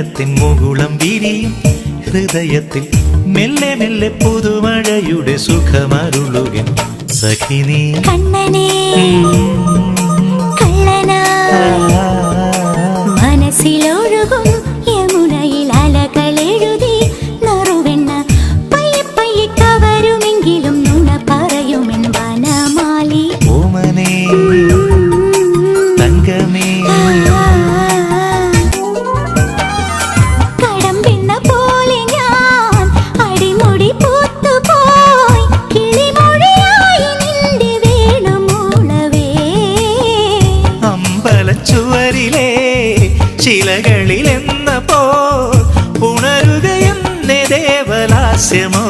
പ്രണയത്തിൻ മുകുളം വിരിയും ഹൃദയത്തിൽ മെല്ലെ മെല്ലെ പുതുമഴയുടെ സുഖമരുളുകൻ സഖിനി കണ്ണനേ കള്ളനാ മനസ്സിലൊഴുകും യമുനയിൽ അലകളെഴുതി നറുവെണ്ണ പയ്യെ പയ്യെ കവരുമെങ്കിലും നുണ പറയുമെൻ വനമാലി ഓമനേ തങ്കമേ കടമ്പെണ്ണ പോലെ ഞാൻ അടിമുടി പൂത്തുപോയി കിളിമൊഴിയായി നിന്റെ വേണുമൂളവേ അമ്പലച്ചുവരിലെ ശിലകളിലെന്ന പോ ഉണരുകയെന്നെ ദേവലാസ്യമോ